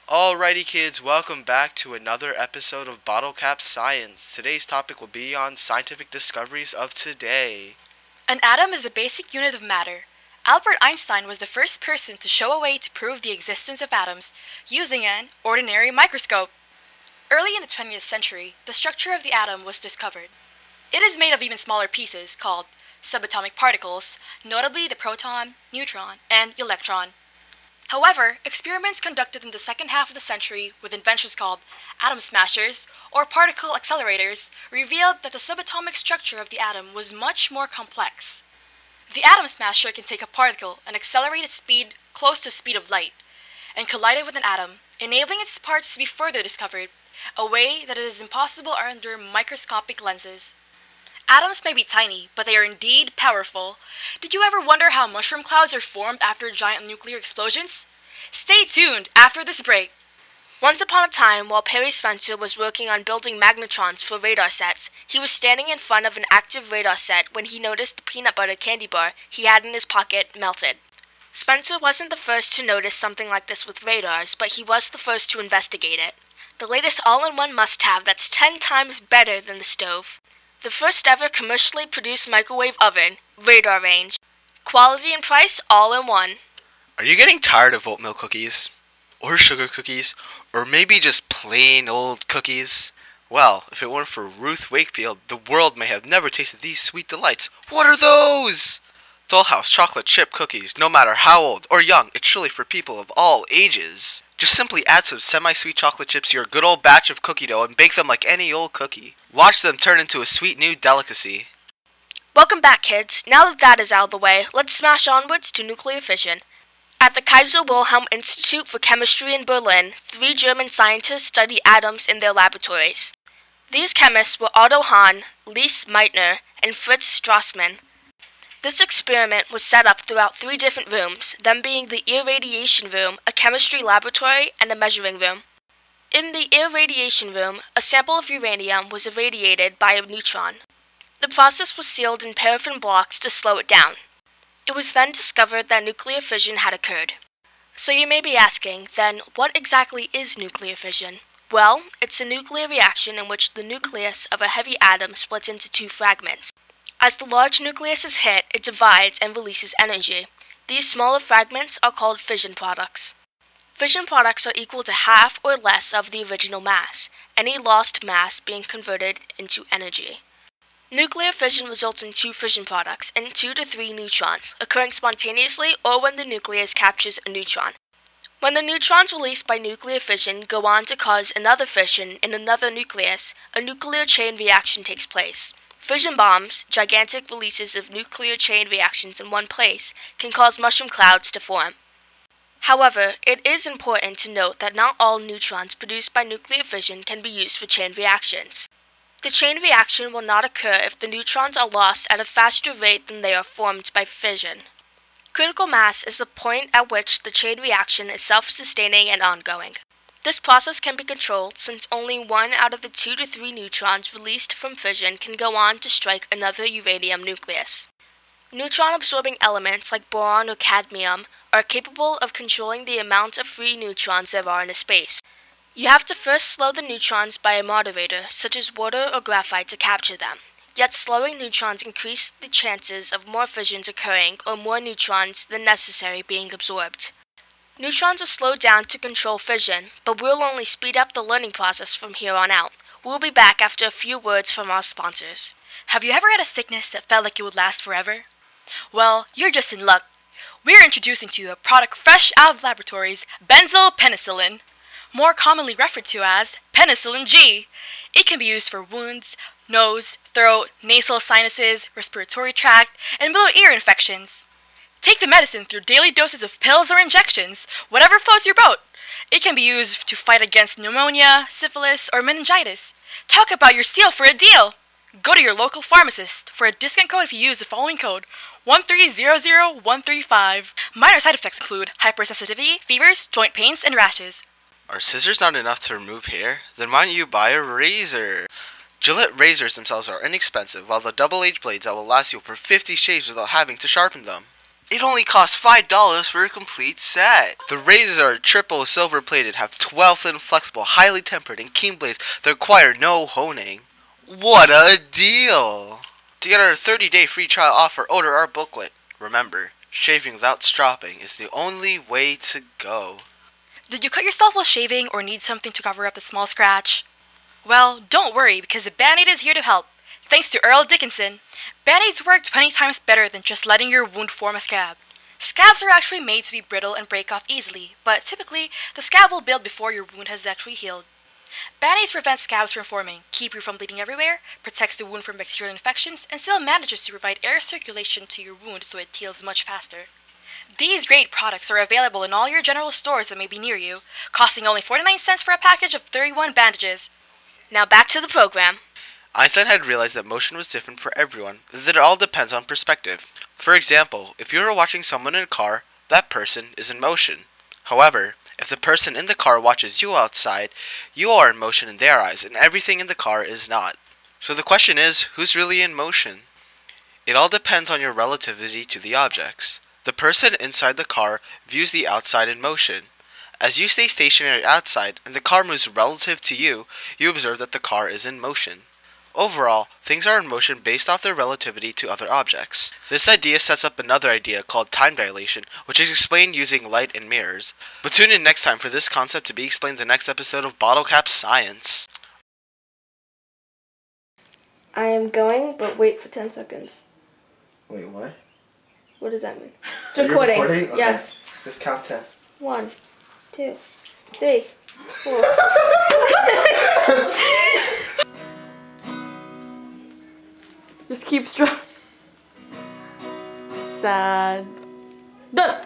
Alrighty kids, welcome back to another episode of Bottle Cap Science. Today's topic will be on scientific discoveries of today. An atom is a basic unit of matter. Albert Einstein was the first person to show a way to prove the existence of atoms using an ordinary microscope. Early in the 20th century, the structure of the atom was discovered. It is made of even smaller pieces called subatomic particles, notably the proton, neutron, and electron. However, experiments conducted in the second half of the century with inventions called atom smashers or particle accelerators revealed that the subatomic structure of the atom was much more complex. The atom smasher can take a particle and accelerate its speed close to the speed of light and collide it with an atom, enabling its parts to be further discovered, a way that it is impossible under microscopic lenses. Atoms may be tiny, but they are indeed powerful. Did you ever wonder how mushroom clouds are formed after giant nuclear explosions? Stay tuned after this break. Once upon a time, while Perry Spencer was working on building magnetrons for radar sets, he was standing in front of an active radar set when he noticed the peanut butter candy bar he had in his pocket melted. Spencer wasn't the first to notice something like this with radars, but he was the first to investigate it. The latest all-in-one must-have that's 10 times better than the stove. The first ever commercially produced microwave oven, radar range. Quality and price all in one. Are you getting tired of oat milk cookies? Or sugar cookies? Or maybe just plain old cookies? Well, if it weren't for Ruth Wakefield, the world may have never tasted these sweet delights. What are those? Dollhouse chocolate chip cookies, no matter how old or young, it's truly for people of all ages. Just simply add some semi-sweet chocolate chips to your good old batch of cookie dough and bake them like any old cookie. Watch them turn into a sweet new delicacy. Welcome back, kids. Now that is out of the way, let's smash onwards to nuclear fission. At the Kaiser Wilhelm Institute for Chemistry in Berlin, 3 German scientists study atoms in their laboratories. These chemists were Otto Hahn, Lise Meitner, and Fritz Strassmann. This experiment was set up throughout 3 different rooms, them being the irradiation room, a chemistry laboratory, and a measuring room. In the irradiation room, a sample of uranium was irradiated by a neutron. The process was sealed in paraffin blocks to slow it down. It was then discovered that nuclear fission had occurred. So you may be asking, then, what exactly is nuclear fission? Well, it's a nuclear reaction in which the nucleus of a heavy atom splits into 2 fragments. As the large nucleus is hit, it divides and releases energy. These smaller fragments are called fission products. Fission products are equal to half or less of the original mass, any lost mass being converted into energy. Nuclear fission results in 2 fission products and 2 to 3 neutrons, occurring spontaneously or when the nucleus captures a neutron. When the neutrons released by nuclear fission go on to cause another fission in another nucleus, a nuclear chain reaction takes place. Fission bombs, gigantic releases of nuclear chain reactions in one place, can cause mushroom clouds to form. However, it is important to note that not all neutrons produced by nuclear fission can be used for chain reactions. The chain reaction will not occur if the neutrons are lost at a faster rate than they are formed by fission. Critical mass is the point at which the chain reaction is self-sustaining and ongoing. This process can be controlled since only 1 out of the 2 to 3 neutrons released from fission can go on to strike another uranium nucleus. Neutron-absorbing elements like boron or cadmium are capable of controlling the amount of free neutrons there are in a space. You have to first slow the neutrons by a moderator, such as water or graphite, to capture them. Yet slowing neutrons increase the chances of more fissions occurring or more neutrons than necessary being absorbed. Neutrons are slowed down to control fission, but we'll only speed up the learning process from here on out. We'll be back after a few words from our sponsors. Have you ever had a sickness that felt like it would last forever? Well, you're just in luck. We're introducing to you a product fresh out of laboratories, benzyl penicillin, more commonly referred to as penicillin G. It can be used for wounds, nose, throat, nasal sinuses, respiratory tract, and middle ear infections. Take the medicine through daily doses of pills or injections, whatever floats your boat. It can be used to fight against pneumonia, syphilis, or meningitis. Talk about your steal for a deal. Go to your local pharmacist for a discount code if you use the following code, 1300135. Minor side effects include hypersensitivity, fevers, joint pains, and rashes. Are scissors not enough to remove hair? Then why don't you buy a razor? Gillette razors themselves are inexpensive, while the double-edged blades that will last you for 50 shaves without having to sharpen them. It only costs $5 for a complete set. The razors are triple silver plated, have 12-thin flexible, highly tempered, and keen blades that require no honing. What a deal! To get our 30-day free trial offer, order our booklet. Remember, shaving without stropping is the only way to go. Did you cut yourself while shaving or need something to cover up a small scratch? Well, don't worry because the Band-Aid is here to help. Thanks to Earl Dickinson, Band-Aids work 20 times better than just letting your wound form a scab. Scabs are actually made to be brittle and break off easily, but typically, the scab will build before your wound has actually healed. Band-Aids prevent scabs from forming, keep you from bleeding everywhere, protects the wound from bacterial infections, and still manages to provide air circulation to your wound so it heals much faster. These great products are available in all your general stores that may be near you, costing only 49 cents for a package of 31 bandages. Now back to the program. Einstein had realized that motion was different for everyone, that it all depends on perspective. For example, if you are watching someone in a car, that person is in motion. However, if the person in the car watches you outside, you are in motion in their eyes, and everything in the car is not. So the question is, who's really in motion? It all depends on your relativity to the objects. The person inside the car views the outside in motion. As you stay stationary outside and the car moves relative to you, you observe that the car is in motion. Overall, things are in motion based off their relativity to other objects. This idea sets up another idea called time dilation, which is explained using light and mirrors. But tune in next time for this concept to be explained in the next episode of Bottle Cap Science. I am going, but wait for 10 seconds. Wait, what? What does that mean? It's So you're recording. recording? Okay. Yes. Let's count 10. 1, 2, 3, 4. Just keep strong. Sad. Done.